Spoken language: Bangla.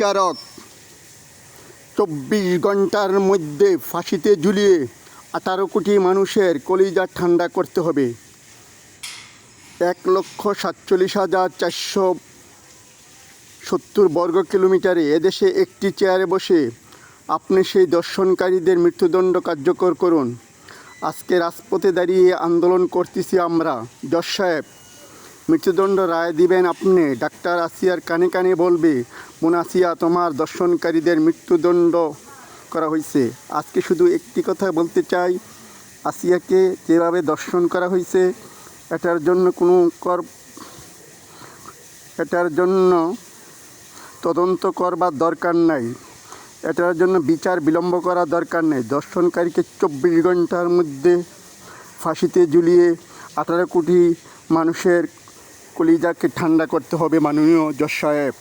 বিচারক ২৪ ঘন্টার মধ্যে ফাঁসিতে ঝুলিয়ে ১৮ কোটি মানুষের কলিজা ঠান্ডা করতে হবে। ১,৪৭,৪৭০ বর্গ কিলোমিটারে এদেশে একটি চেয়ারে বসে আপনি সেই দর্শনকারীদের মৃত্যুদণ্ড কার্যকর করুন। আজকে রাজপথে দাঁড়িয়ে আন্দোলন করতেছি আমরা। জজ সাহেব, মৃত্যুদণ্ড রায় দিবেন আপনি। ডাক্তার আসিয়ার কানে কানে বলবে, মুনাসিয়া, তোমার দর্শনকারীদের মৃত্যুদণ্ড করা হয়েছে। আজকে শুধু একটি কথা বলতে চাই, আসিয়াকে যেভাবে দর্শন করা হয়েছে এটার জন্য তদন্ত করবার দরকার নাই। এটার জন্য বিচার বিলম্ব করা দরকার নেই। দর্শনকারীকে ২৪ ঘন্টার মধ্যে ফাঁসিতে ঝুলিয়ে ১৮ কোটি মানুষের কলিজাকে ঠান্ডা করতে হবে, মাননীয় জজ সাহেব।